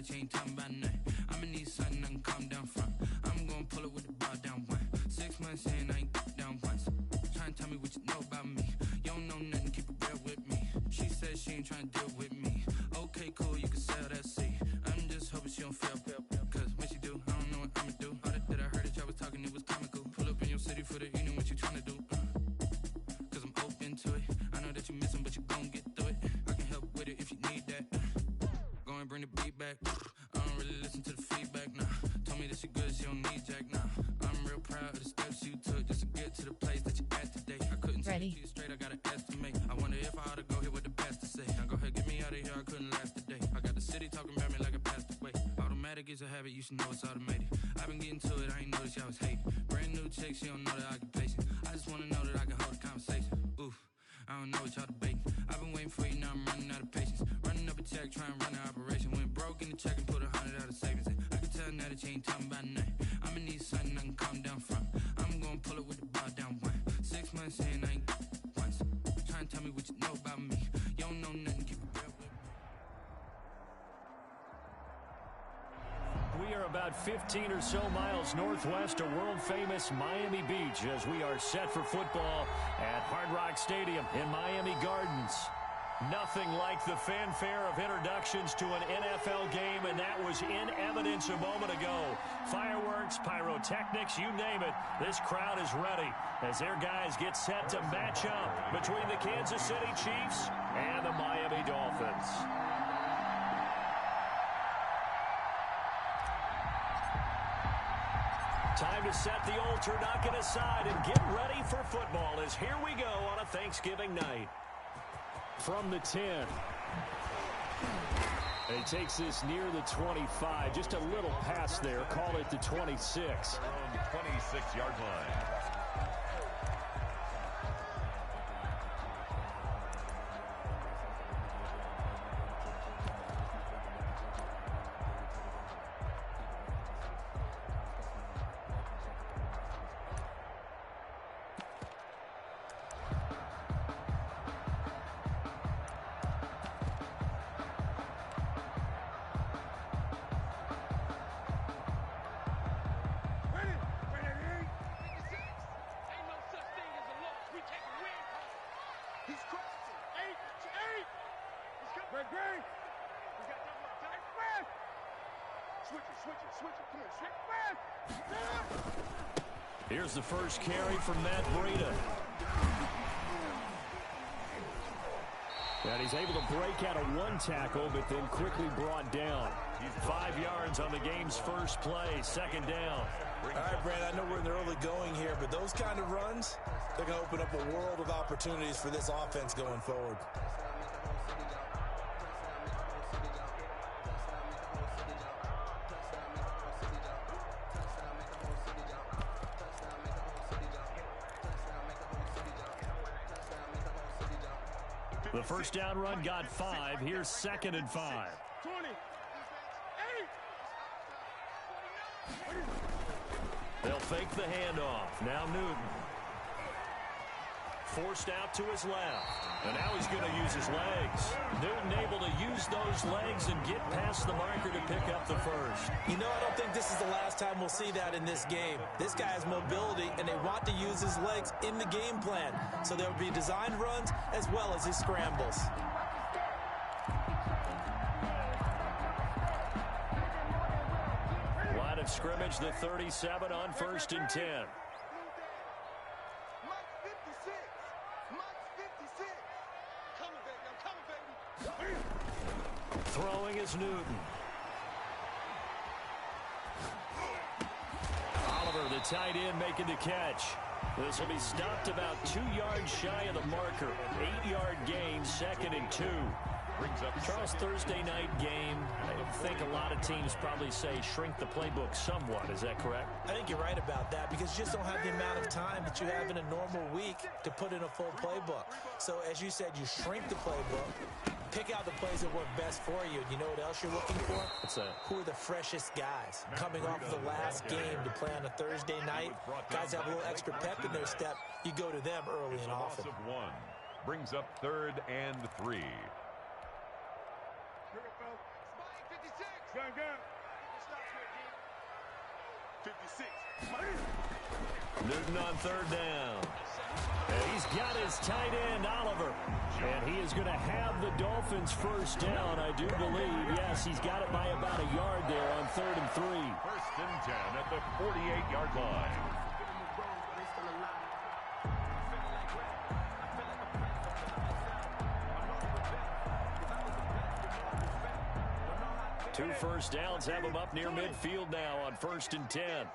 that you ain't talking about nothing. I'ma need something I can calm down from. I'm gonna pull it with the bar down one. 6 months in, I ain't down once. Trying to tell me what you know about me. You don't know nothing, keep it real with me. She said she ain't trying to deal with me. Okay, cool, you can sell that seat. I'm just hoping she don't fail. Cause when she do, I don't know what I'ma do. All that I heard that y'all was talking, it was comical. Pull up in your city for the evening, what you trying to do? Cause I'm open to it. I know that you missing, but you gon' get through it. I can help with it if you need that. Go and bring the beat back. I don't really listen to the feedback, nah. Told me that she good, she don't need jack, nah. I'm real proud of the steps you took just to get to the place that you at today. I couldn't tell you straight, I gotta estimate. I wonder if I ought to go here with the best to say. Now go ahead, get me out of here, I couldn't last today. I got the city talking about me like I passed away. Automatic is a habit, you should know it's automated. I've been getting to it, I ain't noticed y'all was hating. Brand new chick, she don't know the occupation. I just wanna know that I can hold a conversation. Oof, I don't know what y'all debating. I've been waiting for you, now I'm running out of patience. Running up a check, trying to run an operation. Went broke in the check and put 100 out of savings in. I can tell now that you ain't talking about nothing. I'ma need something I can calm down from. I'm gonna pull it with the bar down one. 6 months in, I ain't once. Trying to tell me what you know about me. You don't know nothing, keep it real with me. We are about 15 or so miles northwest of world-famous Miami Beach as we are set for football at Hard Rock Stadium in Miami Gardens. Nothing like the fanfare of introductions to an NFL game, and that was in evidence a moment ago. Fireworks, pyrotechnics, you name it. This crowd is ready as their guys get set to match up between the Kansas City Chiefs and the Miami Dolphins. Time to set the old turducken aside and get ready for football as here we go on a Thanksgiving night. From the 10. And he takes this near the 25. Just a little pass there. Call it the 26. Their own 26-yard line. Here's the first carry from Matt Breida. And he's able to break out of one tackle, but then quickly brought down. 5 yards on the game's first play, second down. All right, Brad, I know we're in the early going here, but those kind of runs, they're going to open up a world of opportunities for this offense going forward. The first down run got 5. Here's 2nd and 5. 20. They'll fake the handoff. Now Newton. Forced out to his left. And now he's going to use his legs. Newton able to use those legs and get past the marker to pick up the first. You know, I don't think this is the last time we'll see that in this game. This guy has mobility, and they want to use his legs in the game plan. So there will be designed runs as well as his scrambles. Line of scrimmage, the 37 on 1st and 10. Throwing is Newton. Oliver, the tight end, making the catch. This will be stopped about 2 yards shy of the marker. 8-yard gain, 2nd and 2. Brings up Charles, Thursday night game. I think a lot of teams probably say shrink the playbook somewhat. Is that correct? I think you're right about that because you just don't have the amount of time that you have in a normal week to put in a full playbook. So as you said, you shrink the playbook, pick out the plays that work best for you. You know what else you're looking for? What's that? Who are the freshest guys coming off of the last game to play on a Thursday night? Guys have a little extra pep in their step. You go to them early and often. Loss of 1. Brings up 3rd and 3. Newton on third down. And he's got his tight end, Oliver. And he is going to have the Dolphins first down, I do believe. Yes, he's got it by about a yard there on 3rd and 3. First and 10 at the 48-yard line. Two first downs have him up near midfield now on 1st and 10.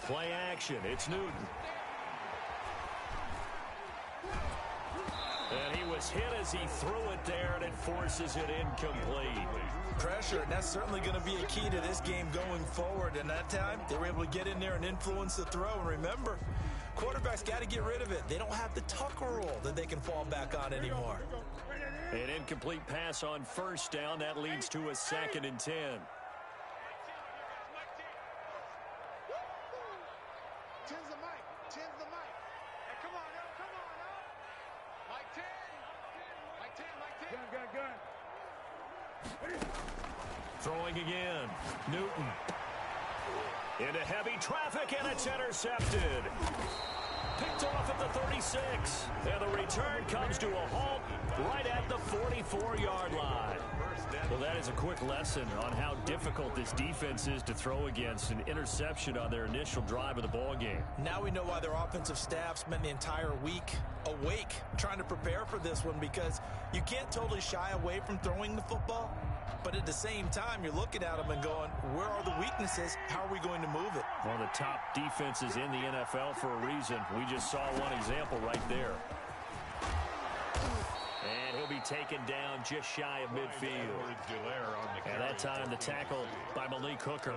Play action. It's Newton. And he was hit as he threw it there, and it forces it incomplete. Pressure, and that's certainly going to be a key to this game going forward. And that time, they were able to get in there and influence the throw. And remember, quarterbacks got to get rid of it. They don't have the Tucker rule that they can fall back on anymore. An incomplete pass on first down. That leads to a 2nd and 10. Throwing again. Newton. Into heavy traffic, and it's intercepted. Picked off at the 36. And the return comes to a halt right at the 44-yard line. Well, that is a quick lesson on how difficult this defense is to throw against. An interception on their initial drive of the ball game. Now we know why their offensive staff spent the entire week awake trying to prepare for this one, because you can't totally shy away from throwing the football. But at the same time, you're looking at them and going, where are the weaknesses? How are we going to move it? One of the top defenses in the NFL for a reason. We just saw one example right there. And he'll be taken down just shy of midfield. And that time, the tackle by Malik Hooker.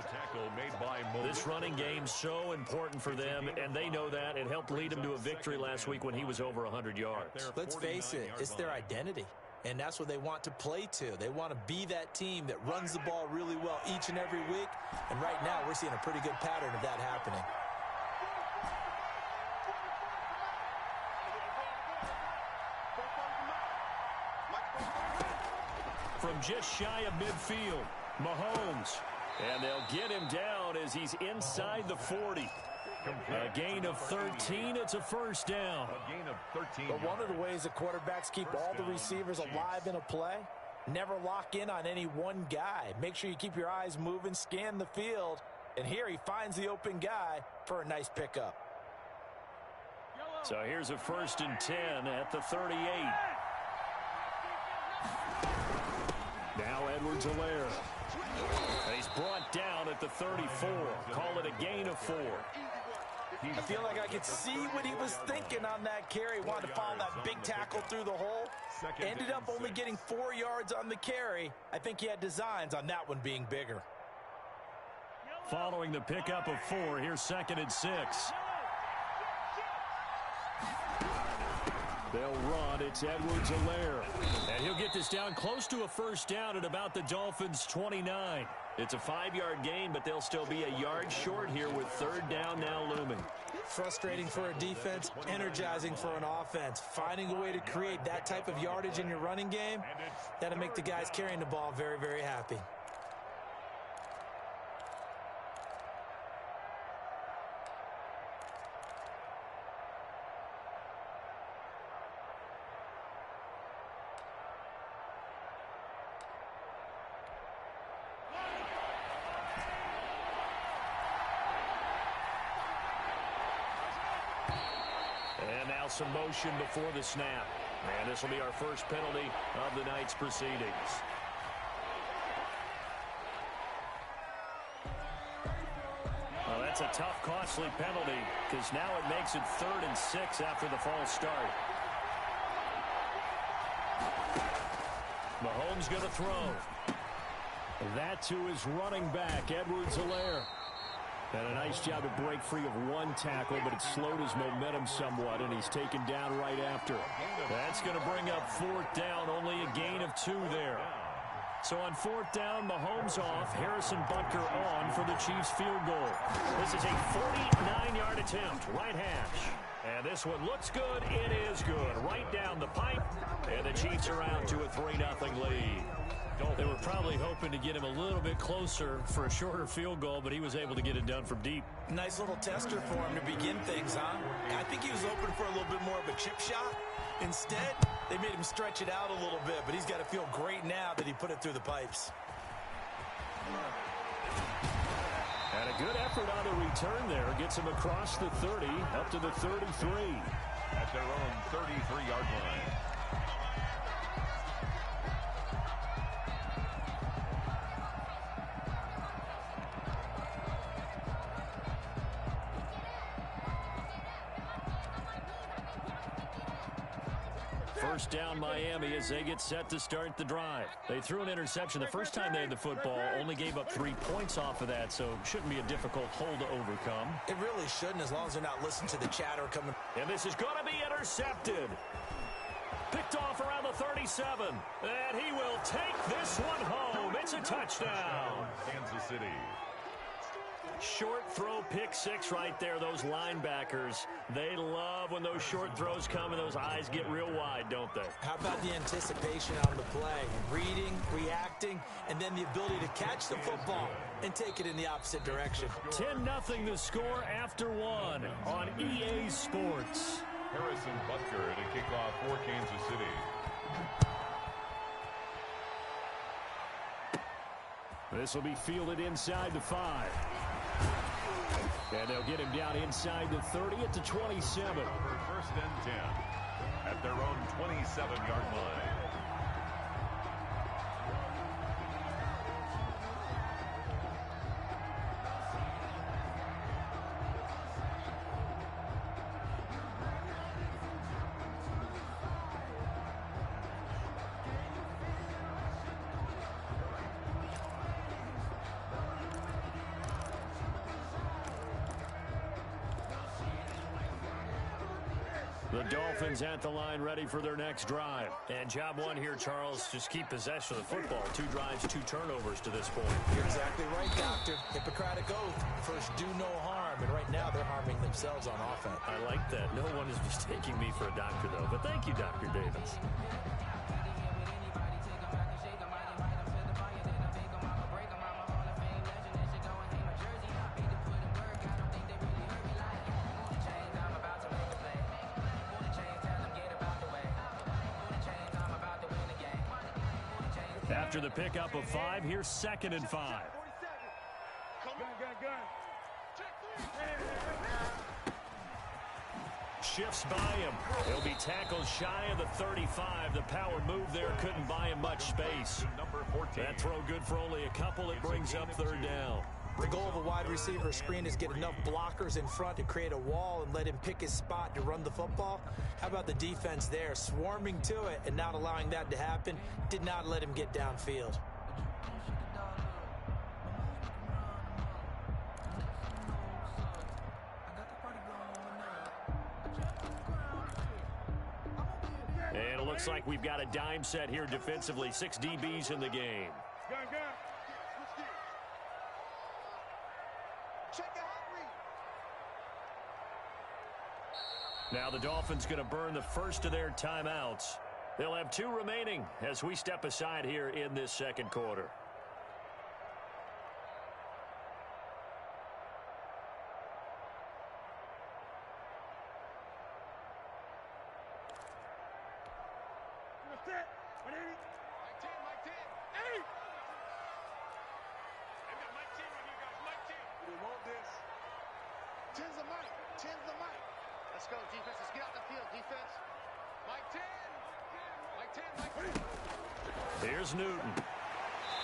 This running game so important for them, and they know that. It helped lead them to a victory last week when he was over 100 yards. Let's face it, it's their identity. And that's what they want to play to. They want to be that team that runs the ball really well each and every week. And right now, we're seeing a pretty good pattern of that happening. From just shy of midfield, Mahomes. And they'll get him down as he's inside the 40. A gain of 13. It's a first down. A gain of 13. But one of the ways the quarterbacks keep all the receivers alive in a play, never lock in on any one guy. Make sure you keep your eyes moving, scan the field. And here he finds the open guy for a nice pickup. So here's a 1st and 10 at the 38. Now Edwards-Helaire. He's brought down at the 34. Call it a gain of 4. I feel like I could see what he was thinking on that carry. Wanted to follow that big tackle through the hole. Ended up only getting 4 yards on the carry. I think he had designs on that one being bigger. Following the pickup of 4, here's 2nd and 6. They'll run. It's Edwards-Helaire. And he'll get this down close to a first down at about the Dolphins' 29. It's a 5-yard gain, but they'll still be a yard short here with 3rd down now looming. Frustrating for a defense, energizing for an offense. Finding a way to create that type of yardage in your running game, that'll make the guys carrying the ball very, very happy. And now some motion before the snap. And this will be our first penalty of the night's proceedings. Well, that's a tough, costly penalty, because now it makes it 3rd and 6 after the false start. Mahomes going to throw. That to his running back, Edwards-Helaire. And a nice job to break free of one tackle, but it slowed his momentum somewhat, and he's taken down right after. That's going to bring up 4th down, only a gain of 2 there. So on 4th down, Mahomes off, Harrison Butker on for the Chiefs field goal. This is a 49-yard attempt, right hash. And this one looks good. It is good. Right down the pipe. And the Chiefs are out to a 3-0 lead. They were probably hoping to get him a little bit closer for a shorter field goal, but he was able to get it done from deep. Nice little tester for him to begin things, huh? I think he was hoping for a little bit more of a chip shot. Instead, they made him stretch it out a little bit, but he's got to feel great now that he put it through the pipes. And a good effort on the return there. Gets him across the 30, up to the 33. At their own 33-yard line. First down Miami as they get set to start the drive. They threw an interception the first time they had the football, only gave up 3 points off of that, so shouldn't be a difficult hole to overcome. It really shouldn't, as long as they're not listening to the chatter coming. And this is going to be intercepted. Picked off around the 37. And he will take this one home. It's a touchdown. Kansas City. Short throw, pick six right there. Those linebackers, they love when those short throws come and those eyes get real wide, don't they? How about the anticipation on the play? Reading, reacting, and then the ability to catch the football and take it in the opposite direction. 10-0 the score after one on EA Sports. Harrison Butker to kick off for Kansas City. This will be fielded inside the 5. And they'll get him down inside the 30 at the 27. For first and 10 at their own 27-yard line. The Dolphins at the line ready for their next drive. And job one here, Charles, just keep possession of the football. 2 drives, 2 turnovers to this point. You're exactly right, Doctor. Hippocratic oath. First, do no harm. And right now, they're harming themselves on offense. I like that. No one is mistaking me for a doctor, though. But thank you, Dr. Davis. After the pickup of 5, here's 2nd and 5. Shifts by him. He'll be tackled shy of the 35. The power move there couldn't buy him much space. That throw good for only a couple. It brings up 3rd down. The goal of a wide receiver screen is get enough blockers in front to create a wall and let him pick his spot to run the football. How about the defense there, swarming to it and not allowing that to happen? Did not let him get downfield. And it looks like we've got a dime set here defensively. 6 DBs in the game. Now the Dolphins going to burn the first of their timeouts. They'll have 2 remaining as we step aside here in this 2nd quarter. Let's go, defense. Let's get out the field, defense. Mike 10. Here's Newton.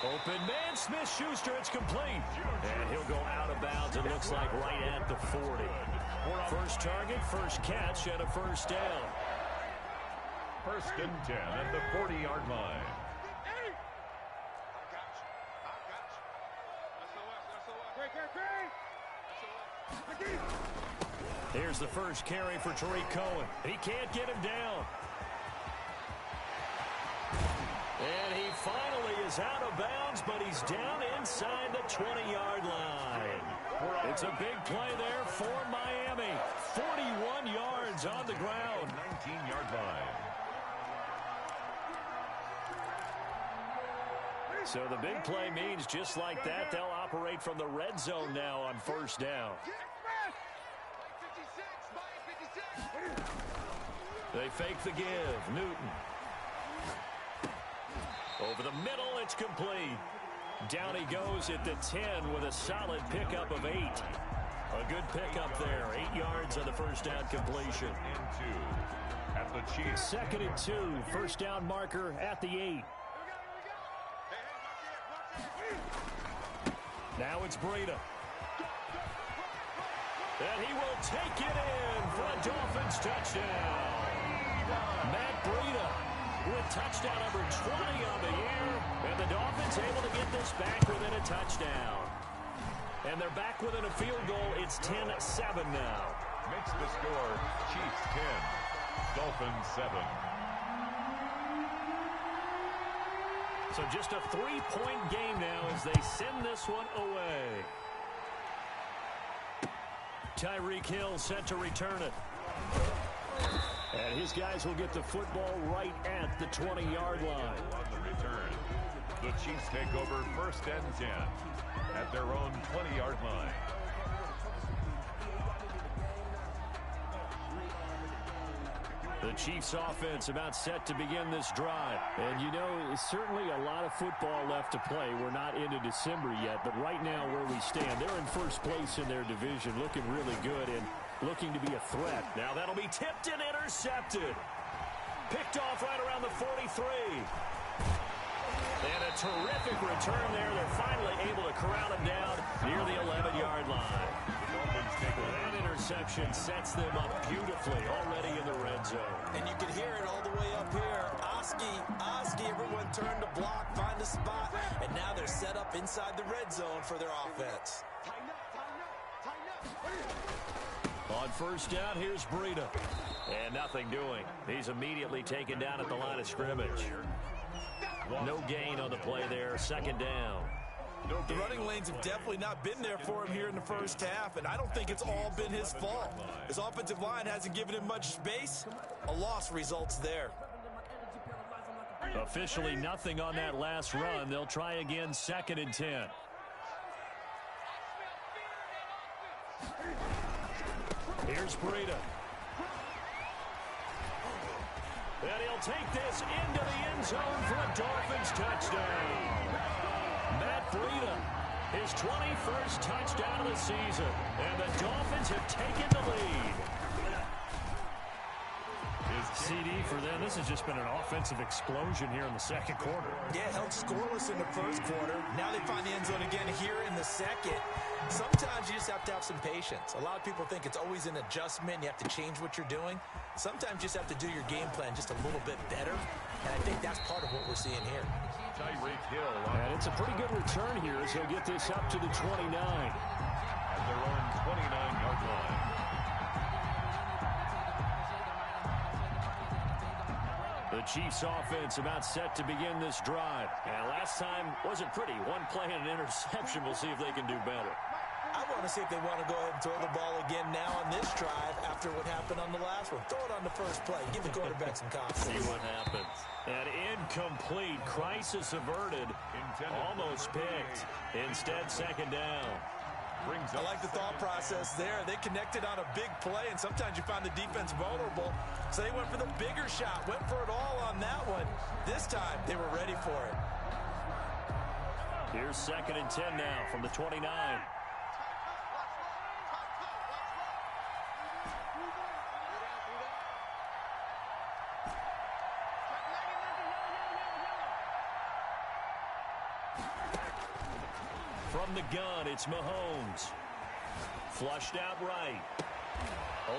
Open man, Smith-Schuster. It's complete. And he'll go out of bounds, it looks like, right at the 40. First target, first catch, and a first down. First and 10 at the 40-yard line. Here's the first carry for Tariq Cohen. He can't get him down. And he finally is out of bounds, but he's down inside the 20-yard line. It's a big play there for Miami. 41 yards on the ground. 19-yard line. So the big play means just like that, they'll operate from the red zone now on first down. They fake the give. Newton. Over the middle, it's complete. Down he goes at the 10 with a solid pickup of 8. A good pickup there. 8 yards on the first down completion. And 2 at the Chiefs. 2nd and 2. First down marker at the 8. Now it's Breida. And he will take it in for a Dolphins touchdown. Matt Breida with touchdown number 20 on the year. And the Dolphins able to get this back within a touchdown. And they're back within a field goal. It's 10-7 now. Makes the score Chiefs 10, Dolphins 7. So just a 3-point game now as they send this one away. Tyreek Hill set to return it. And his guys will get the football right at the 20-yard line. On the return, the Chiefs take over 1st and 10 at their own 20-yard line. The Chiefs offense about set to begin this drive. And you know, certainly a lot of football left to play. We're not into December yet, but right now where we stand, they're in first place in their division, looking really good and looking to be a threat. Now that'll be tipped and intercepted. Picked off right around the 43. And a terrific return there. They're finally able to corral him down near the 11-yard line. That interception sets them up beautifully already in the red zone. And you can hear it all the way up here. Oski, everyone turned to block, find a spot, and now they're set up inside the red zone for their offense. On first down, here's Breida. And nothing doing. He's immediately taken down at the line of scrimmage. No gain on the play there. 2nd down. The running lanes have definitely not been there for him here in the first half, and I don't think it's all been his fault. His offensive line hasn't given him much space. A loss results there. Officially nothing on that last run. They'll try again 2nd and 10. Here's Breida. And he'll take this into the end zone for a Dolphins touchdown. Matt Breida, his 21st touchdown of the season. And the Dolphins have taken the lead. CD for them. This has just been an offensive explosion here in the 2nd quarter. Yeah, held scoreless in the 1st quarter. Now they find the end zone again here in the 2nd. Sometimes you just have to have some patience. A lot of people think it's always an adjustment. You have to change what you're doing. Sometimes you just have to do your game plan just a little bit better. And I think that's part of what we're seeing here. Tyreek Hill. And it's a pretty good return here as he'll get this up to the 29. At their own 29-yard line. The Chiefs offense about set to begin this drive. And last time wasn't pretty. One play and an interception. We'll see if they can do better. I want to see if they want to go ahead and throw the ball again now on this drive after what happened on the last one. Throw it on the first play. Give the quarterback some confidence. See what happens. An incomplete. Crisis averted. Almost picked. Instead, 2nd down. I like the thought process there. They connected on a big play, and sometimes you find the defense vulnerable. So they went for the bigger shot, went for it all on that one. This time, they were ready for it. Here's 2nd and 10 now from the 29. From the gun, it's Mahomes. Flushed out right.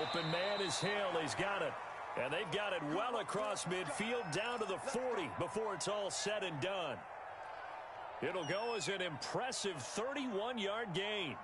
Open man is Hill. He's got it. And they've got it well across midfield down to the 40 before it's all said and done. It'll go as an impressive 31-yard gain.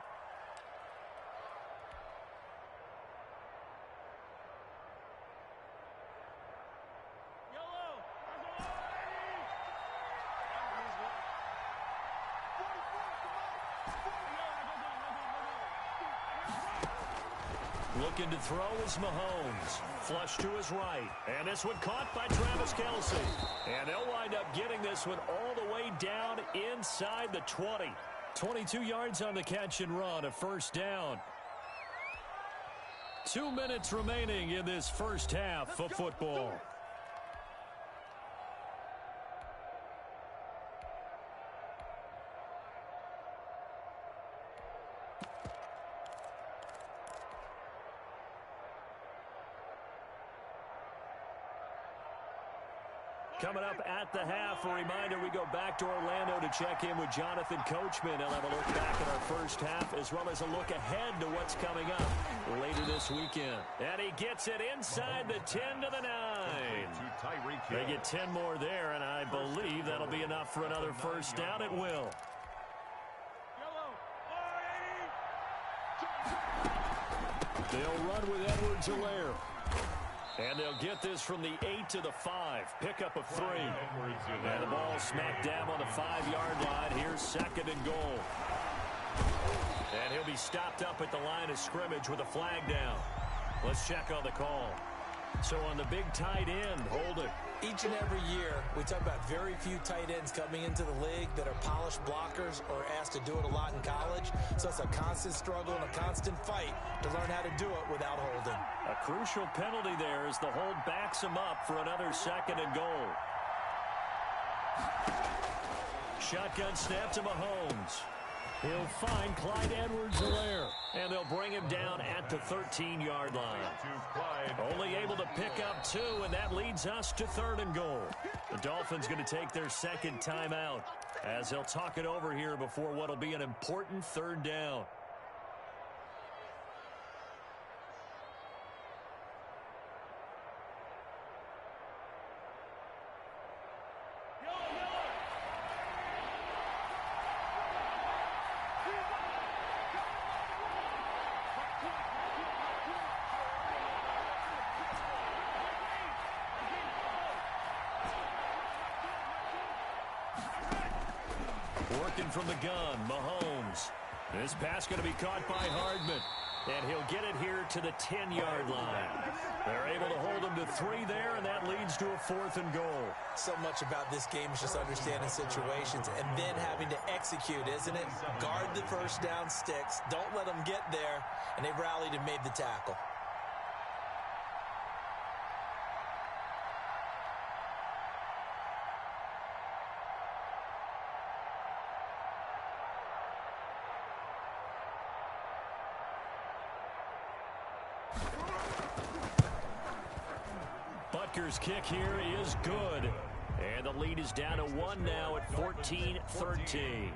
Looking to throw is Mahomes. Flush to his right. And this one caught by Travis Kelce. And they'll wind up getting this one all the way down inside the 20. 22 yards on the catch and run, a first down. 2 minutes remaining in this first half of football. Coming up at the half, a reminder, we go back to Orlando to check in with Jonathan Coachman. He'll have a look back at our first half as well as a look ahead to what's coming up later this weekend. And he gets it inside the 10 to the 9. They get 10 more there, and I believe that'll be enough for another first down. It will. They'll run with Edwards-Helaire. And they'll get this from the 8 to the 5. Pickup of 3. And the ball smacked down on the 5-yard line. Here's second and goal. And he'll be stopped up at the line of scrimmage with a flag down. Let's check on the call. So on the big tight end, hold it. Each and every year, we talk about very few tight ends coming into the league that are polished blockers or asked to do it a lot in college. So it's a constant struggle and a constant fight to learn how to do it without holding. A crucial penalty there as the hold backs him up for another second and goal. Shotgun snap to Mahomes. He'll find Clyde Edwards-Helaire. And they'll bring him down at the 13-yard line. Only able to pick up 2, and that leads us to third and goal. The Dolphins going to take their second timeout as they'll talk it over here before what will be an important third down. Working from the gun, Mahomes. This pass going to be caught by Hardman. And he'll get it here to the 10-yard line. They're able to hold him to 3 there, and that leads to a 4th and goal. So much about this game is just understanding situations and then having to execute, isn't it? Guard the first down sticks. Don't let them get there. And they rallied and made the tackle. Butker's kick here is good. And the lead is down to 1 now at 14-13.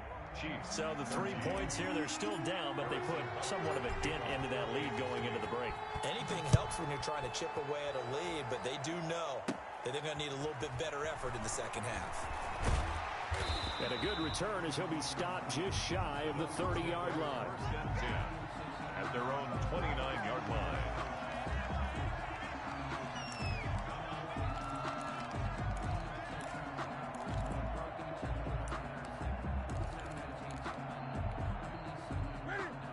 So the 3 points here, they're still down, but they put somewhat of a dent into that lead going into the break. Anything helps when you're trying to chip away at a lead, but they do know that they're going to need a little bit better effort in the second half. And a good return as he'll be stopped just shy of the 30-yard line. At their own 29-yard line.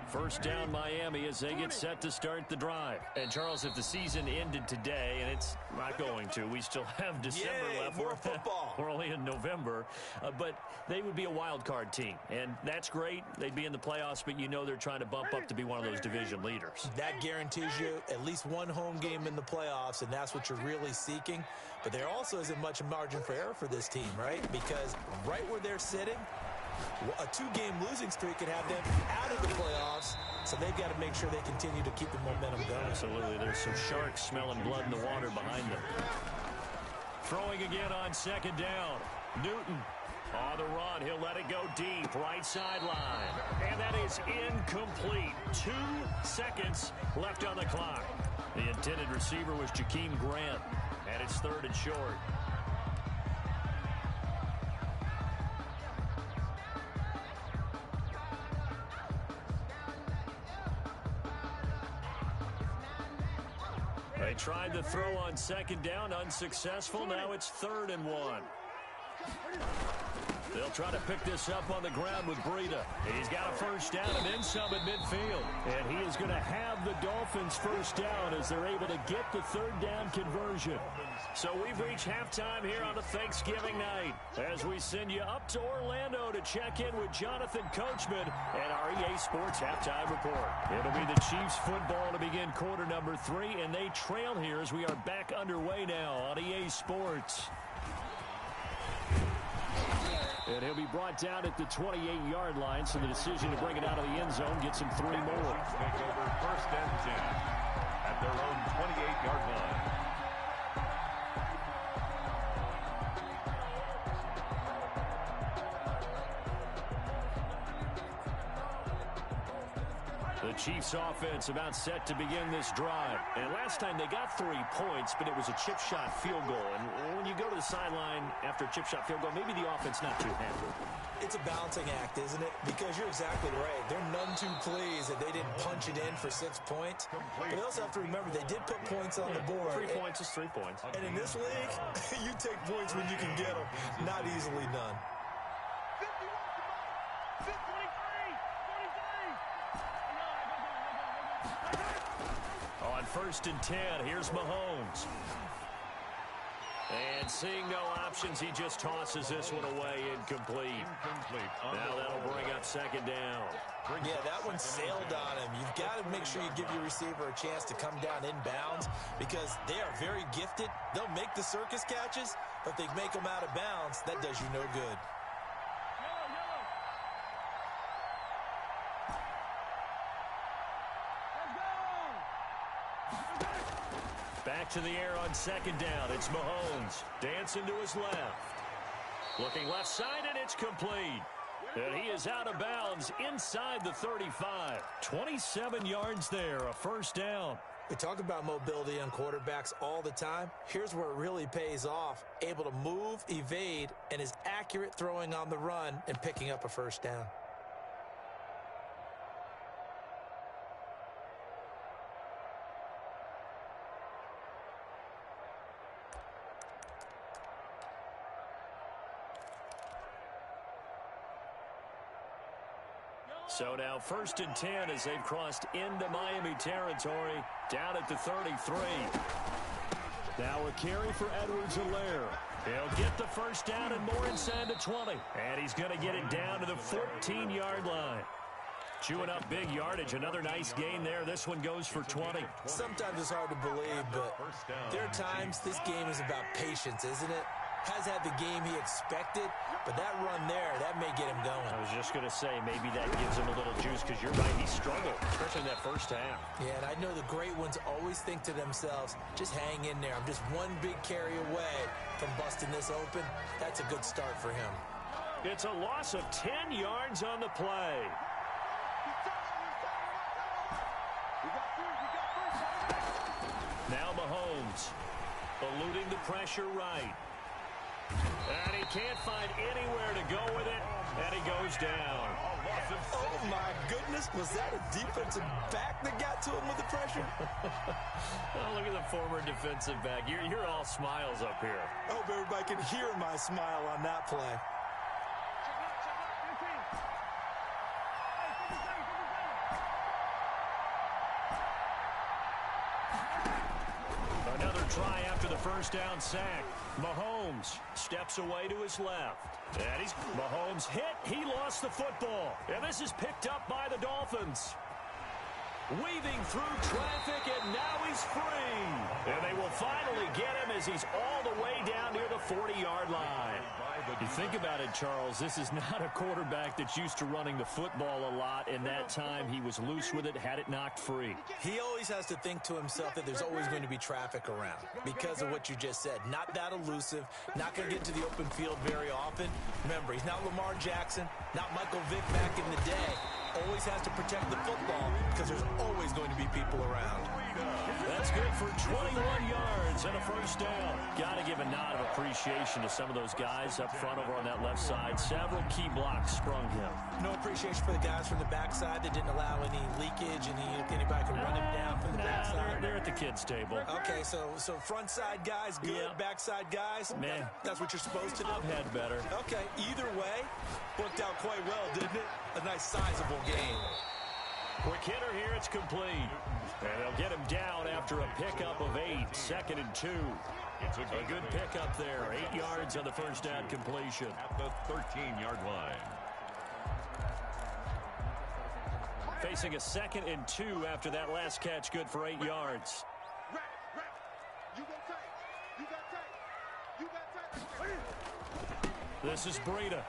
First down Miami as they get set to start the drive. And Charles, if the season ended today, and it's not going to, we still have December left. More football. We're only in November. But they would be a wild card team. And that's great. They'd be in the playoffs, but you know they're trying to bump up to be one of those division leaders. That guarantees you at least one home game in the playoffs, and that's what you're really seeking. But there also isn't much margin for error for this team, right? Because right where they're sitting, a 2-game losing streak could have them out of the playoffs, so they've got to make sure they continue to keep the momentum going. Absolutely. There's some sharks smelling blood in the water behind them. Throwing again on second down. Newton on the run. He'll let it go deep. Right sideline. And that is incomplete. 2 seconds left on the clock. The intended receiver was Jakeem Grant. And it's 3rd and short. They tried the throw on second down, unsuccessful. Now it's 3rd and 1. They'll try to pick this up on the ground with Breida. He's got a first down and then some at midfield. And he is going to have the Dolphins first down as they're able to get the third down conversion. So we've reached halftime here on a Thanksgiving night as we send you up to Orlando to check in with Jonathan Coachman and our EA Sports Halftime Report. It'll be the Chiefs football to begin quarter number 3, and they trail here as we are back underway now on EA Sports. And he'll be brought down at the 28-yard line, so the decision to bring it out of the end zone gets him 3 more. Take over first and 10 at their own 28-yard line. The Chiefs offense about set to begin this drive. And last time they got 3 points, but it was a chip shot field goal. And when you go to the sideline after a chip shot field goal, maybe the offense not too happy. It's a balancing act, isn't it? Because you're exactly right. They're none too pleased that they didn't punch it in for 6 points. But they also have to remember they did put points on the board. 3 points is 3 points. And in this league, you take points when you can get them. Not easily done. On first and 10, here's Mahomes. And seeing no options, he just tosses this one away incomplete. Now that'll bring up second down. Yeah, that one sailed on him. You've got to make sure you give your receiver a chance to come down inbounds because they are very gifted. They'll make the circus catches, but if they make them out of bounds, that does you no good. Back to the air on second down. It's Mahomes. Dancing to his left. Looking left side, and it's complete. And he is out of bounds inside the 35. 27 yards there, a first down. We talk about mobility on quarterbacks all the time. Here's where it really pays off. Able to move, evade, and is accurate throwing on the run and picking up a first down. So now first and 10 as they've crossed into Miami territory, down at the 33. Now a carry for Edwards-Helaire. He'll get the first down and more inside the 20. And he's going to get it down to the 14-yard line. Chewing up big yardage. Another nice gain there. This one goes for 20. Sometimes it's hard to believe, but there are times this game is about patience, isn't it? Has had the game he expected, but that run there, that may get him going. I was just going to say, maybe that gives him a little juice because you're right, he struggled, especially in that first half. Yeah, and I know the great ones always think to themselves, just hang in there. I'm just one big carry away from busting this open. That's a good start for him. It's a loss of 10 yards on the play. Now Mahomes, eluding the pressure right. And he can't find anywhere to go with it, and he goes down. Oh, my goodness. Was that a defensive back that got to him with the pressure? Oh, look at the former defensive back. You're all smiles up here. I hope everybody can hear my smile on that play. Another try after the first down sack. Mahomes steps away to his left. And Mahomes hit. He lost the football. And this is picked up by the Dolphins. Weaving through traffic, and now he's free. And they will finally get him as he's all the way down near the 40-yard line. You think about it, Charles, this is not a quarterback that's used to running the football a lot, and that time he was loose with it, had it knocked free. He always has to think to himself that there's always going to be traffic around because of what you just said. Not that elusive, not going to get to the open field very often. Remember, he's not Lamar Jackson, not Michael Vick back in the day. Always has to protect the football because there's always going to be people around. That's good for 21 yards and a first down. Got to give a nod of appreciation to some of those guys up front over on that left side. Several key blocks sprung him. No appreciation. appreciation for the guys from the backside that didn't allow any leakage, and anybody could run him down from the backside. They're at the kids' table. Okay, so front side guys good, Yeah. backside guys, Man. that's what you're supposed to do. I've had better. Okay, either way, worked out quite well, didn't it? A nice sizable game. Quick hitter here, it's complete. And they'll get him down after a pickup of 8, 2nd and 2. It's A good pickup there, 8 yards on the first down completion. at the 13-yard line. Facing a 2nd and 2 after that last catch, good for 8 yards. This is Breida.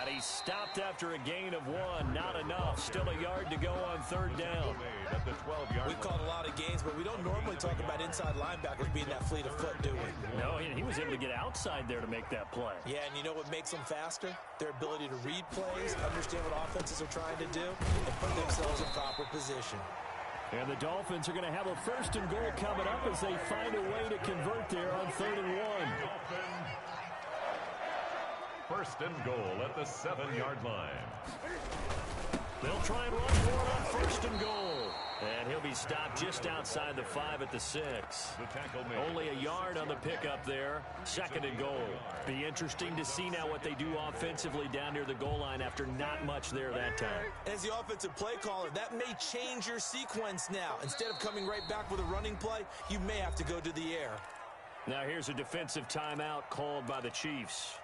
And he stopped after a gain of 1. Not enough. Still a yard to go on 3rd down. Made at the 12-yard We've called a lot of games, but we don't normally talk about inside linebackers being that fleet of foot, do we? No, he was able to get outside there to make that play. Yeah, and you know what makes them faster? Their ability to read plays, understand what offenses are trying to do, and put themselves in proper position. And the Dolphins are going to have a 1st and goal coming up as they find a way to convert there on 3rd and 1. 1st and goal at the 7-yard line. They'll try and run for it on 1st and goal. And he'll be stopped just outside the 5 at the 6. The tackle made. Only a yard on the pickup there. 2nd and goal. Be interesting to see now what they do offensively down near the goal line after not much there that time. As the offensive play caller, that may change your sequence now. Instead of coming right back with a running play, you may have to go to the air. Now here's a defensive timeout called by the Chiefs.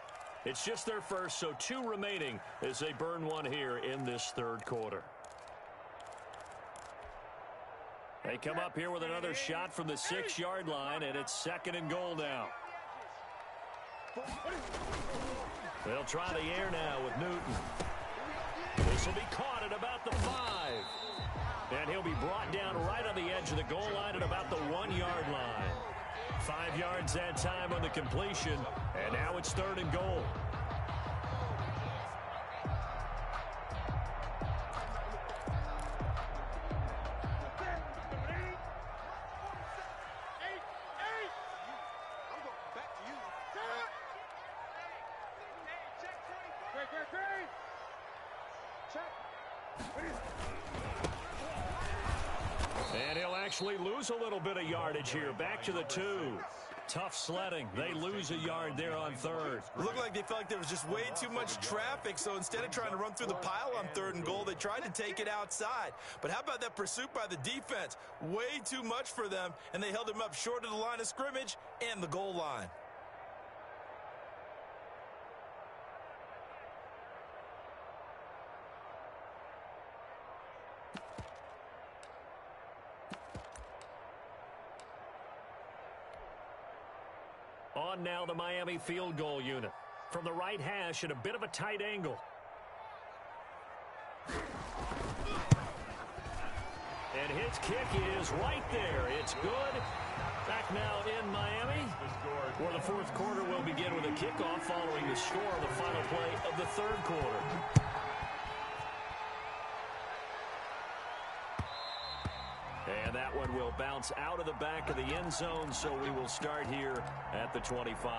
It's just their first, so 2 remaining as they burn 1 here in this 3rd quarter. They come up here with another shot from the 6-yard line, and it's 2nd and goal now. They'll try the air now with Newton. This will be caught at about the 5. And he'll be brought down right on the edge of the goal line at about the 1-yard line. 5 yards that time on the completion, and now it's 3rd and goal. And he'll actually lose a little bit of yardage here. Back to the 2. Tough sledding. They lose a yard there on 3rd. It looked like they felt like there was just way too much traffic, so instead of trying to run through the pile on 3rd and goal, they tried to take it outside. But how about that pursuit by the defense? Way too much for them, and they held him up short of the line of scrimmage and the goal line. On now the Miami field goal unit. From the right hash at a bit of a tight angle. And his kick is right there. It's good. Back now in Miami, where the 4th quarter will begin with a kickoff following the score of the final play of the 3rd quarter. And that one will bounce out of the back of the end zone, so we will start here at the 25.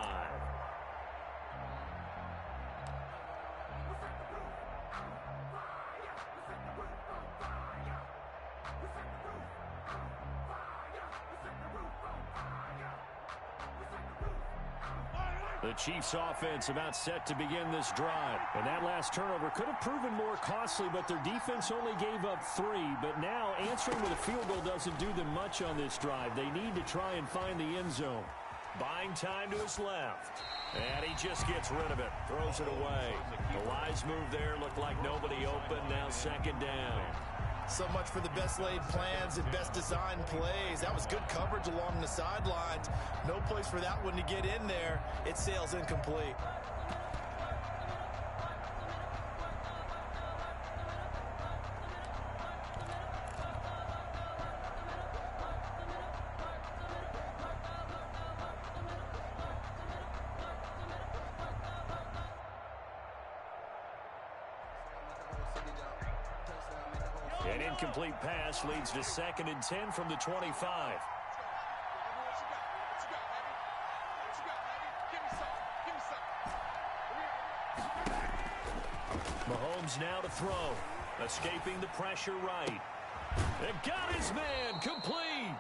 The Chiefs offense about set to begin this drive. And that last turnover could have proven more costly, but their defense only gave up 3. But now answering with a field goal doesn't do them much on this drive. They need to try and find the end zone. Buying time to his left. And he just gets rid of it. Throws it away. The wise move there looked like nobody open. Now 2nd down. So much for the best laid plans and best designed plays. That was good coverage along the sidelines. No place for that one to get in there. It sails incomplete. An incomplete pass leads to 2nd and 10 from the 25. Mahomes now to throw. Escaping the pressure right. And got his man complete.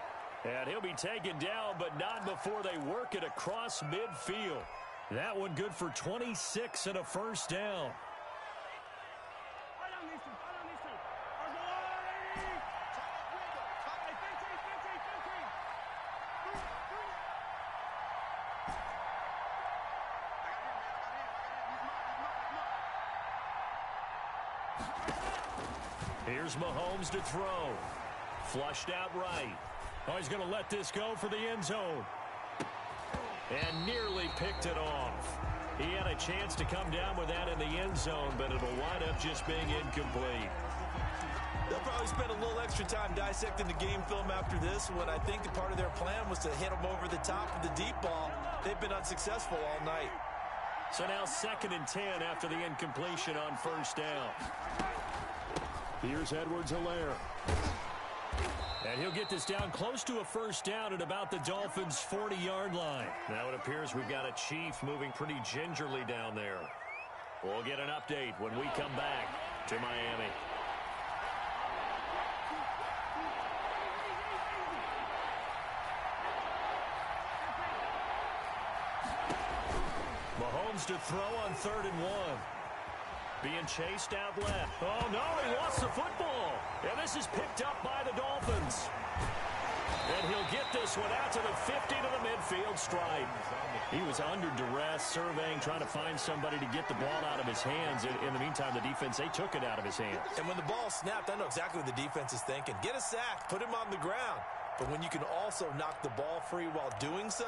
And he'll be taken down, but not before they work it across midfield. That one good for 26 and a first down. Here's Mahomes to throw. Flushed out right. Oh, he's going to let this go for the end zone. And nearly picked it off. He had a chance to come down with that in the end zone, but it'll wind up just being incomplete. They'll probably spend a little extra time dissecting the game film after this one. I think the part of their plan was to hit them over the top of the deep ball. They've been unsuccessful all night. So now 2nd and 10 after the incompletion on first down. Here's Edwards-Helaire. And he'll get this down close to a first down at about the Dolphins' 40-yard line. Now it appears we've got a Chief moving pretty gingerly down there. We'll get an update when we come back to Miami. Mahomes to throw on 3rd and 1. Being chased out left. Oh, no, he lost the football. And this is picked up by the Dolphins. And he'll get this one out to the 50 to the midfield stripe. He was under duress, surveying, trying to find somebody to get the ball out of his hands. In the meantime, the defense, they took it out of his hands. And when the ball snapped, I know exactly what the defense is thinking. Get a sack, put him on the ground. But when you can also knock the ball free while doing so,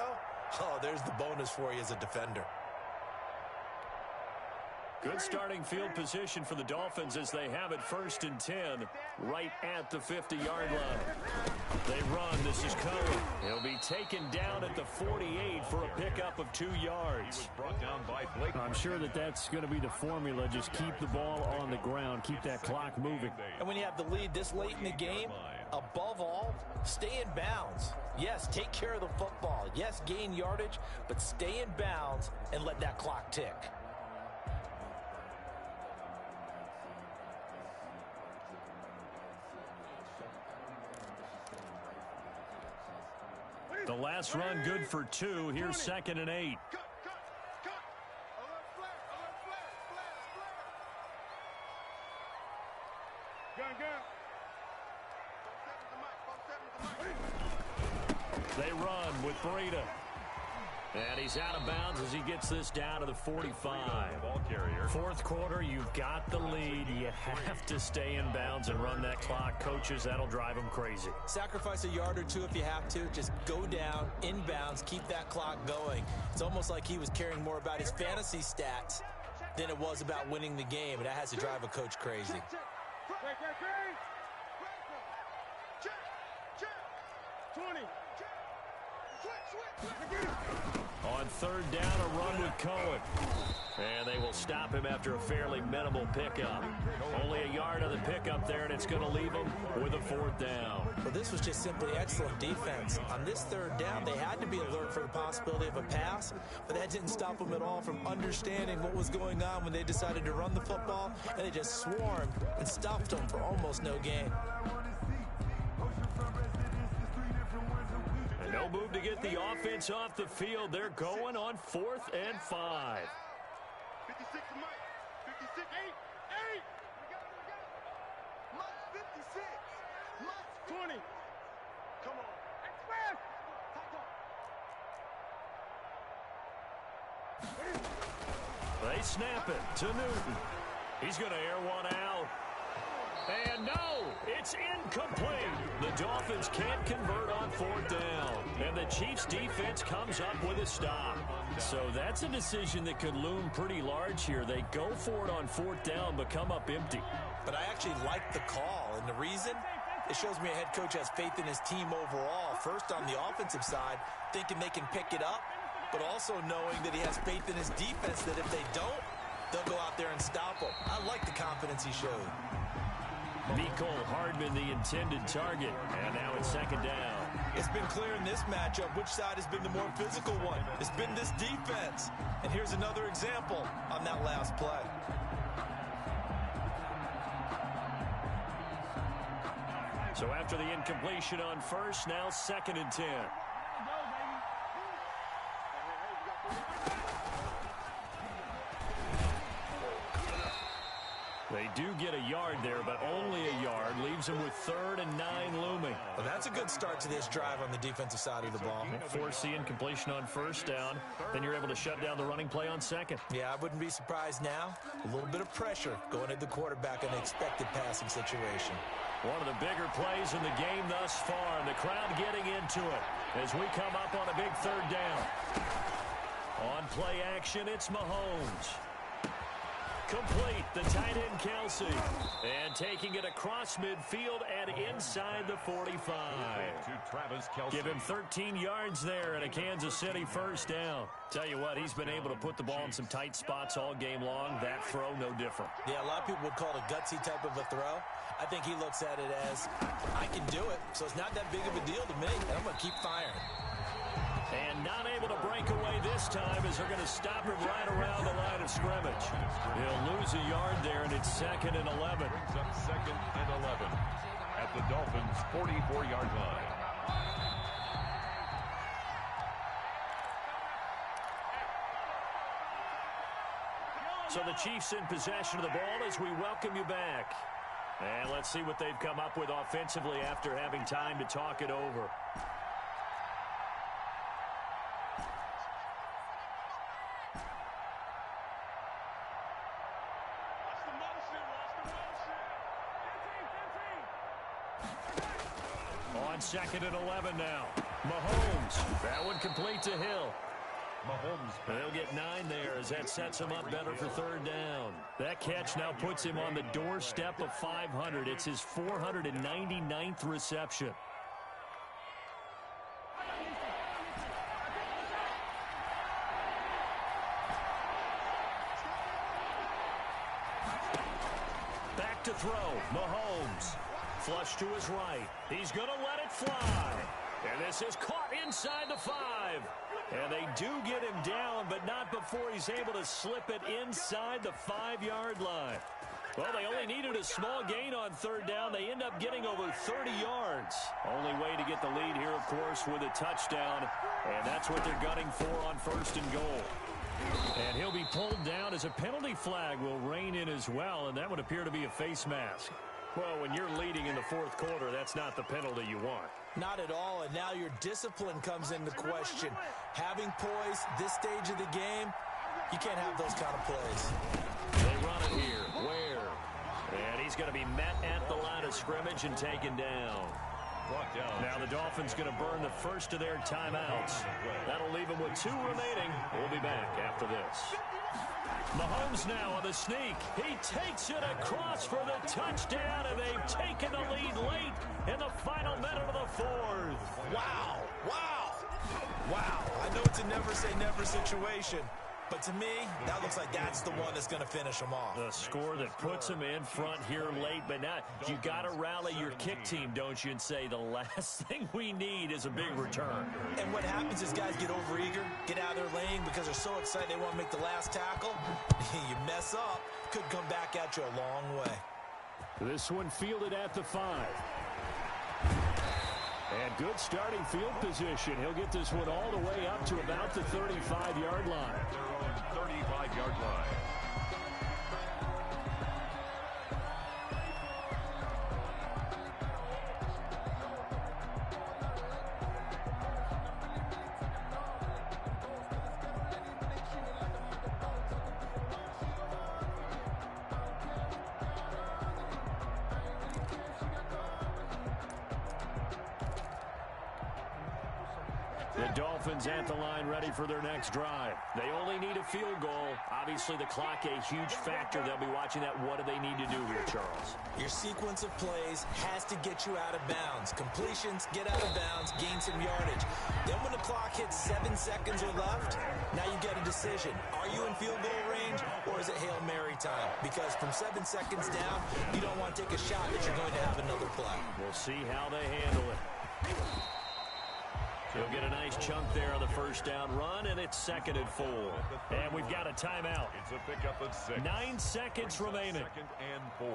oh, there's the bonus for you as a defender. Good starting field position for the Dolphins as they have it 1st and 10 right at the 50-yard line. They run. This is Cohen. He'll be taken down at the 48 for a pickup of 2 yards. He was brought down by Blake. I'm sure that's going to be the formula. Just keep the ball on the ground. Keep that clock moving. And when you have the lead this late in the game, above all, stay in bounds. Yes, take care of the football. Yes, gain yardage, but stay in bounds and let that clock tick. The last run good for 2. Here's 2nd and 8. They run with Breida. And he's out of bounds as he gets this down to the 45. Ball carrier. 4th quarter, you've got the lead. You have to stay in bounds and run that clock. Coaches, that'll drive them crazy. Sacrifice a yard or 2 if you have to. Just go down, in bounds, keep that clock going. It's almost like he was caring more about his fantasy stats than it was about winning the game, and that has to drive a coach crazy. On 3rd down, a run with Cohen. And they will stop him after a fairly minimal pickup. Only a yard on the pickup there, and it's going to leave him with a 4th down. Well, this was just simply excellent defense. On this 3rd down, they had to be alert for the possibility of a pass, but that didn't stop them at all from understanding what was going on when they decided to run the football, and they just swarmed and stuffed them for almost no gain. No move to get the offense off the field. They're going on 4th and 5. 56 to Mike. 56. 8. Mike 56. Mike 20. Come on. Express. They snap it to Newton. He's going to air one out. And no, it's incomplete. The Dolphins can't convert on 4th down. And the Chiefs' defense comes up with a stop. So that's a decision that could loom pretty large here. They go for it on 4th down, but come up empty. But I actually like the call. And the reason? It shows me a head coach has faith in his team overall. First, on the offensive side, thinking they can pick it up, but also knowing that he has faith in his defense that if they don't, they'll go out there and stop them. I like the confidence he showed. Mecole Hardman, the intended target, and now it's 2nd down. It's been clear in this matchup which side has been the more physical one. It's been this defense. And here's another example on that last play. So after the incompletion on first, now 2nd and 10. They do get a yard there, but only a yard. Leaves them with 3rd and 9 looming. Well, that's a good start to this drive on the defensive side of the ball. Force the incompletion on first down. Then you're able to shut down the running play on 2nd. Yeah, I wouldn't be surprised now. A little bit of pressure going at the quarterback in an expected passing situation. One of the bigger plays in the game thus far, and the crowd getting into it as we come up on a big 3rd down. On play action, it's Mahomes. Complete, the tight end Kelsey. And taking it across midfield and inside the 45. Give him 13 yards there and a Kansas City first down. Tell you what, he's been able to put the ball in some tight spots all game long. That throw, no different. Yeah, a lot of people would call it a gutsy type of a throw. I think he looks at it as, I can do it, so it's not that big of a deal to me, and I'm going to keep firing. And not able to break away this time as they're going to stop him right around the line of scrimmage. He'll lose a yard there, and it's 2nd and 11. Brings up 2nd and 11 at the Dolphins' 44-yard line. So the Chiefs in possession of the ball as we welcome you back. And let's see what they've come up with offensively after having time to talk it over. On 2nd and 11 now. Mahomes. That one complete to Hill. Mahomes. They'll get 9 there as that sets him up better for 3rd down. That catch now puts him on the doorstep of 500. It's his 499th reception. Back to throw. Mahomes. Flush to his right. He's going to let it fly. And this is caught inside the 5. And they do get him down, but not before he's able to slip it inside the 5-yard line. Well, they only needed a small gain on 3rd down. They end up getting over 30 yards. Only way to get the lead here, of course, with a touchdown. And that's what they're gunning for on 1st and goal. And he'll be pulled down as a penalty flag will rein in as well, and that would appear to be a face mask. Well, when you're leading in the 4th quarter, that's not the penalty you want. Not at all, and now your discipline comes into question. Having poise this stage of the game, you can't have those kind of plays. They run it here. Where? And he's going to be met at the line of scrimmage and taken down. Now the Dolphins going to burn the first of their timeouts. That'll leave them with 2 remaining. We'll be back after this. Mahomes now on the sneak. He takes it across for the touchdown, and they've taken the lead late in the final minute of the 4th. Wow. Wow. Wow. I know it's a never-say-never situation, but to me, that looks like that's the one that's going to finish them off. The score that puts them in front here late, but now you got to rally your kick team, don't you, and say the last thing we need is a big return. And what happens is guys get overeager, get out of their lane because they're so excited they want to make the last tackle. You mess up, could come back at you a long way. This one fielded at the 5. And good starting field position. He'll get this one all the way up to about the 35-yard line. Their own 35-yard line. The Dolphins at the line ready for their next drive. They only need a field goal. Obviously, the clock a huge factor. They'll be watching that. What do they need to do here, Charles? Your sequence of plays has to get you out of bounds. Completions, get out of bounds, gain some yardage. Then when the clock hits 7 seconds or left, now you get a decision. Are you in field goal range, or is it Hail Mary time? Because from 7 seconds down, you don't want to take a shot that you're going to have another play. We'll see how they handle it. He'll get a nice chunk there on the first down run, and it's 2nd and 4. And we've got a timeout. It's a pickup of 6. 9 seconds remaining. 2nd and 4.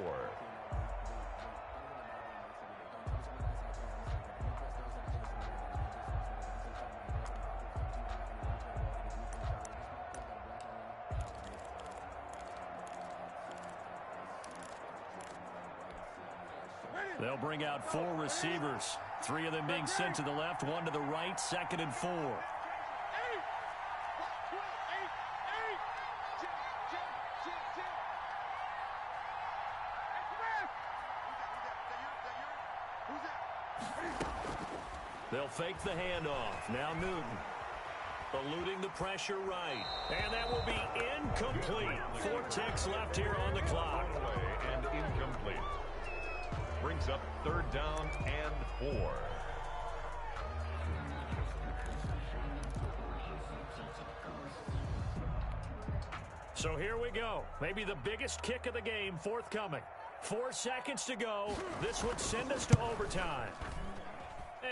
They'll bring out 4 receivers. 3 of them being sent to the left, 1 to the right, 2nd and 4. They'll fake the handoff. Now Newton. Eluding the pressure right. And that will be incomplete. 4 ticks left here on the clock. And incomplete. Brings up 3rd down and 4. So here we go. Maybe the biggest kick of the game forthcoming. 4 seconds to go. This would send us to overtime.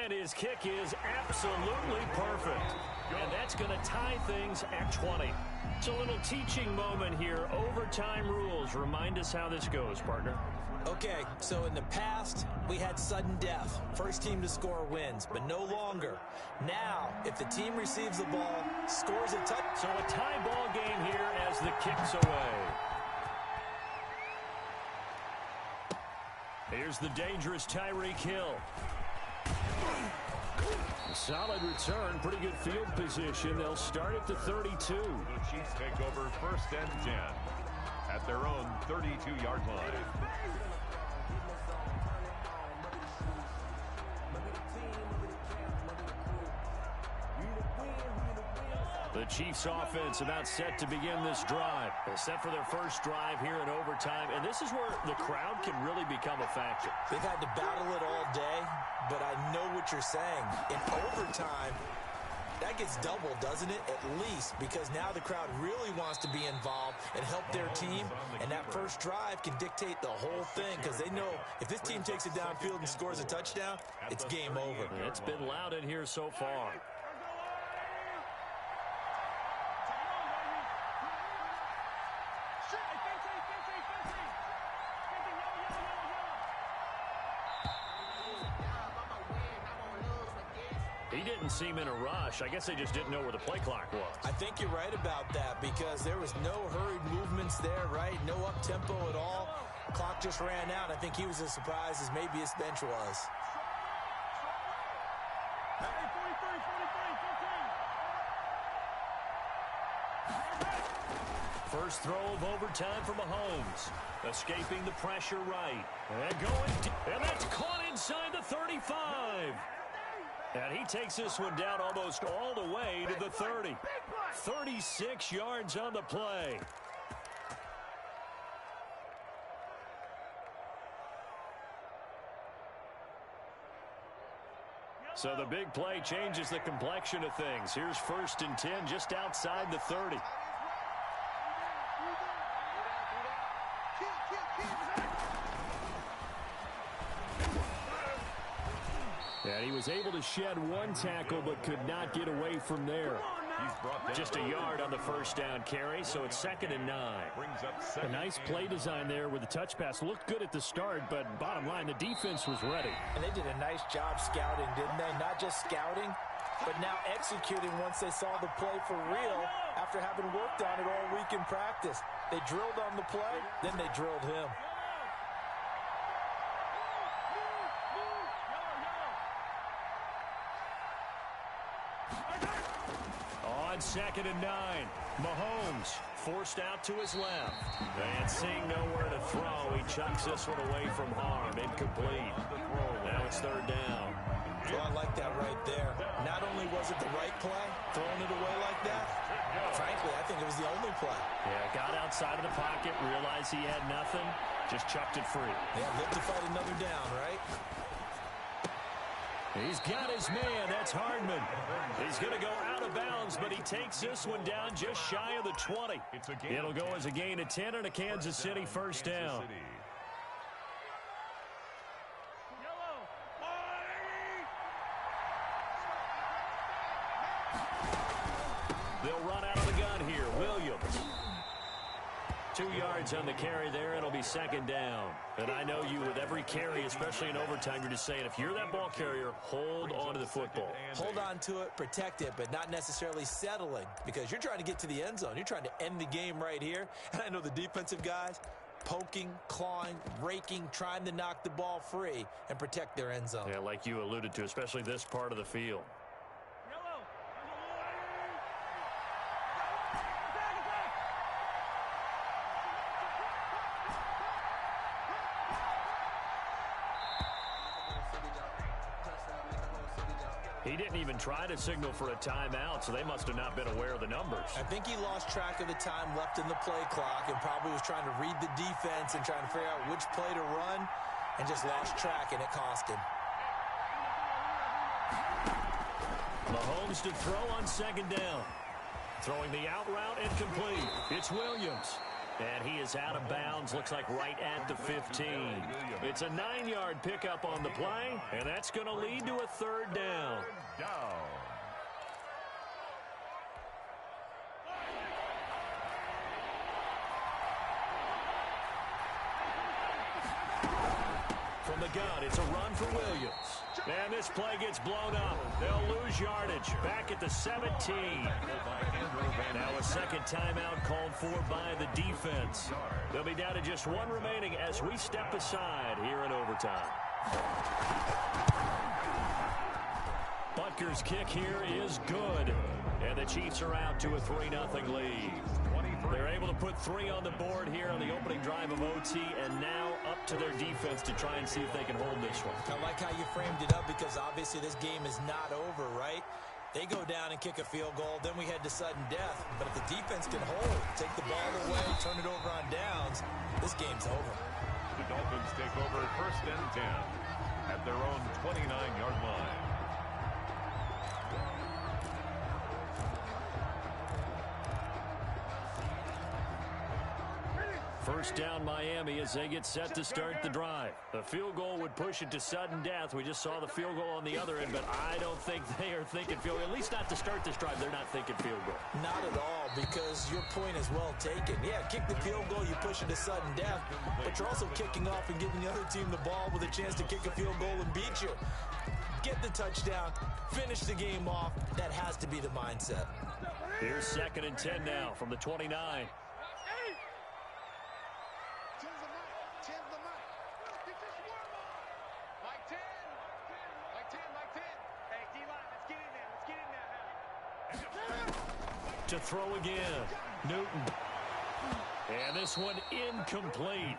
And his kick is absolutely perfect. And that's going to tie things at 20. It's a little teaching moment here. Overtime rules. Remind us how this goes, partner. Okay, so in the past, we had sudden death. First team to score wins, but no longer. Now, if the team receives the ball, scores a touchdown. So a tie ball game here as the kick's away. Here's the dangerous Tyreek Hill. Solid return, pretty good field position. They'll start at the 32. The Chiefs take over 1st and 10 at their own 32-yard line. The Chiefs offense about set to begin this drive. They're set for their first drive here in overtime, and this is where the crowd can really become a factor. They've had to battle it all day, but I know what you're saying. In overtime, that gets doubled, doesn't it? At least, because now the crowd really wants to be involved and help their team, and that first drive can dictate the whole thing, because they know if this team takes it downfield and scores a touchdown, it's game over. It's been loud in here so far. He didn't seem in a rush. I guess they just didn't know where the play clock was. I think you're right about that because there was no hurried movements there, right? No up-tempo at all. Clock just ran out. I think he was as surprised as maybe his bench was. First throw of overtime for Mahomes. Escaping the pressure right. And going deep. And that's caught inside the 35. And he takes this one down almost all the way to the 30. 36 yards on the play. So the big play changes the complexion of things. Here's 1st and 10 just outside the 30. And he was able to shed 1 tackle but could not get away from there. Just a yard on the first down carry, so it's 2nd and 9. A nice play design there with the touch pass. Looked good at the start, but bottom line, the defense was ready. And they did a nice job scouting, didn't they? Not just scouting, but now executing once they saw the play for real after having worked on it all week in practice. They drilled on the play, then they drilled him. On 2nd and 9, Mahomes forced out to his left. And seeing nowhere to throw, he chucks this one away from harm. Incomplete. Now it's 3rd down. Well, I like that right there. Not only was it the right play, throwing it away like that, frankly, I think it was the only play. Yeah, got outside of the pocket, realized he had nothing, just chucked it free. Yeah, live to fight another down, right? He's got his man. That's Hardman. He's going to go out of bounds, but he takes this one down just shy of the 20. It'll go as a gain of 10 and a Kansas City 1st down. They'll run out of the gun here. Williams. 2 yards on the carry there. It'll be 2nd down. And I know you with every carry, especially in overtime, you're just saying if you're that ball carrier, hold on to the football. Hold on to it, protect it, but not necessarily settling because you're trying to get to the end zone. You're trying to end the game right here. And I know the defensive guys, poking, clawing, raking, trying to knock the ball free and protect their end zone. Yeah, like you alluded to, especially this part of the field. He didn't even try to signal for a timeout, so they must have not been aware of the numbers. I think he lost track of the time left in the play clock and probably was trying to read the defense and trying to figure out which play to run and just lost track, and it cost him. Mahomes to throw on second down. Throwing the out route incomplete. It's Williams. And he is out of bounds, looks like right at the 15. It's a 9-yard pickup on the play, and that's going to lead to a third down. From the gun, it's a run for Williams. And this play gets blown up. They'll lose yardage. Back at the 17. Now a second timeout called for by the defense. They'll be down to just one remaining as we step aside here in overtime. Butker's kick here is good. And the Chiefs are out to a 3-0 lead. They're able to put 3 on the board here on the opening drive of OT, and now up to their defense to try and see if they can hold this one. I like how you framed it up because obviously this game is not over, right? They go down and kick a field goal, then we head to sudden death. But if the defense can hold, take the ball away, turn it over on downs, this game's over. The Dolphins take over 1st and 10 at their own 29-yard line. First down Miami as they get set to start the drive. The field goal would push it to sudden death. We just saw the field goal on the other end, but I don't think they are thinking field goal. At least not to start this drive. They're not thinking field goal. Not at all, because your point is well taken. Yeah, kick the field goal, you push it to sudden death, but you're also kicking off and giving the other team the ball with a chance to kick a field goal and beat you. Get the touchdown, finish the game off. That has to be the mindset. Here's 2nd and 10 now from the 29. To throw again, Newton. And this one incomplete.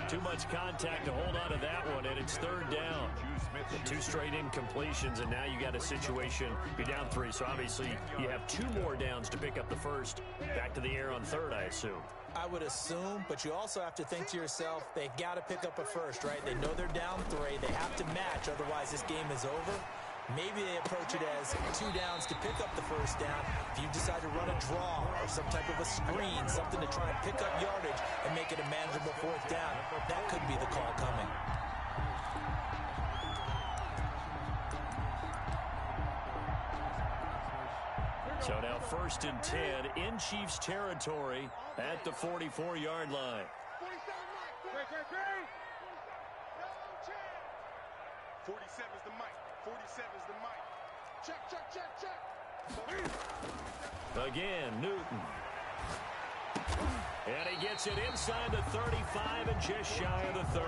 Too much contact to hold on to that one, and it's 3rd down. 2 straight incompletions, and now you got a situation. You're down 3, so obviously you have 2 more downs to pick up the first. Back to the air on 3rd, I assume. I would assume, but you also have to think to yourself, they got to pick up a first, right? They know they're down 3. They have to match, otherwise this game is over. Maybe they approach it as 2 downs to pick up the first down. If you decide to run a draw or some type of a screen, something to try and pick up yardage and make it a manageable 4th down, that could be the call coming. So now 1st and 10 in Chiefs territory at the 44-yard line. 47 is the mic. 47 is the mic. Check, check, check, check. Again, Newton. And he gets it inside the 35 and just shy of the 30.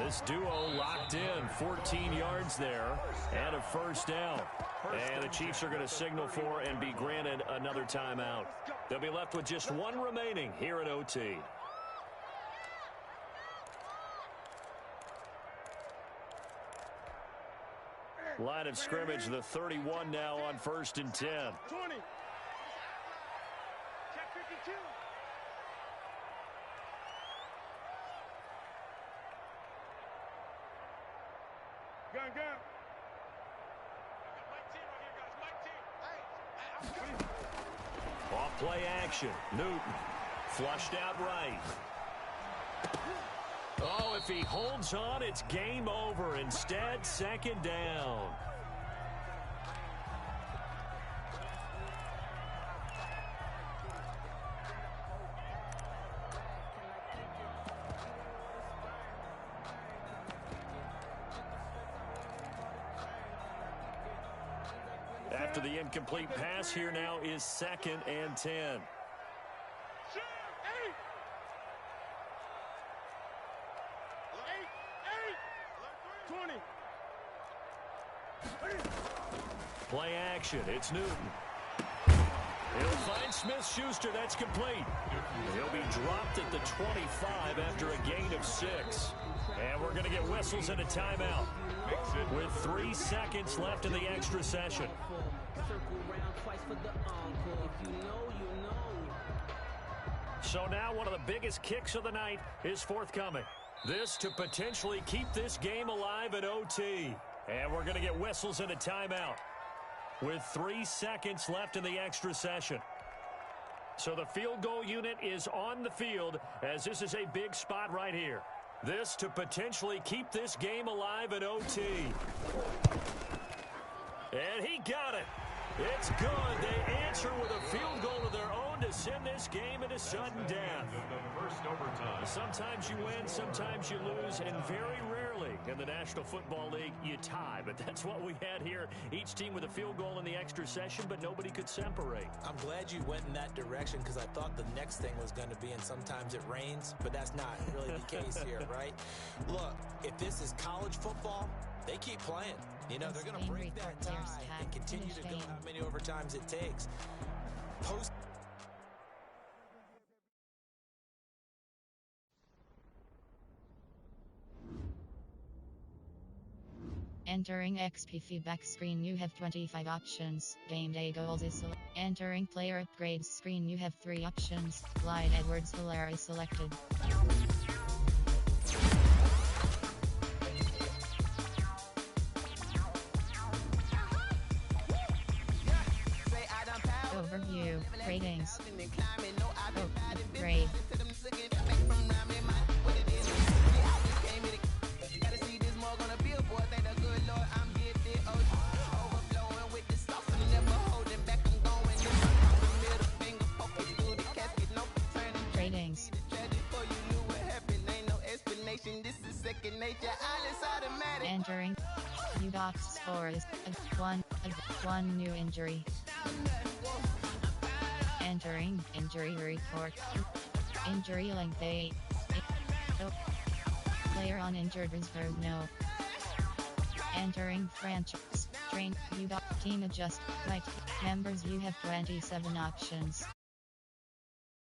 This duo locked in, 14 yards there and a 1st down. And the Chiefs are going to signal for and be granted another timeout. They'll be left with just 1 remaining here at OT. Line of scrimmage, the 31 now on 1st and 10. 20. Check 52. Gun, gun. Off play action. Newton flushed out right. Oh, if he holds on, it's game over. Instead, 2nd down. After the incomplete pass, here now is 2nd and 10. Play action. It's Newton. He'll find Smith-Schuster. That's complete. He'll be dropped at the 25 after a gain of 6. And we're going to get whistles and a timeout with 3 seconds left in the extra session. So now one of the biggest kicks of the night is forthcoming. This to potentially keep this game alive at OT. And we're going to get whistles and a timeout with 3 seconds left in the extra session. So the field goal unit is on the field as this is a big spot right here. This to potentially keep this game alive at OT. And he got it. It's good. They answer with a field goal of their own to send this game into sudden death. Sometimes you win, sometimes you lose, and very rarely in the National Football League you tie. But that's what we had here. Each team with a field goal in the extra session, but nobody could separate. I'm glad you went in that direction because I thought the next thing was going to be, and sometimes it rains, but that's not really the case here, right? Look, if this is college football, they keep playing. You know, they're going to break that tie and continue to go how many overtimes it takes. Entering XP feedback screen, you have 25 options. Game day goals is selected. Entering player upgrades screen, you have 3 options. Clyde Edwards-Helaire is selected. Overview, ratings. Oh, upgrade. Ratings. Entering. UDOX score is 1 new injury. Entering injury report. Injury length 8. Player on injured reserve no. Entering franchise. Strength. UDOX team adjust. Right. Members, you have 27 options.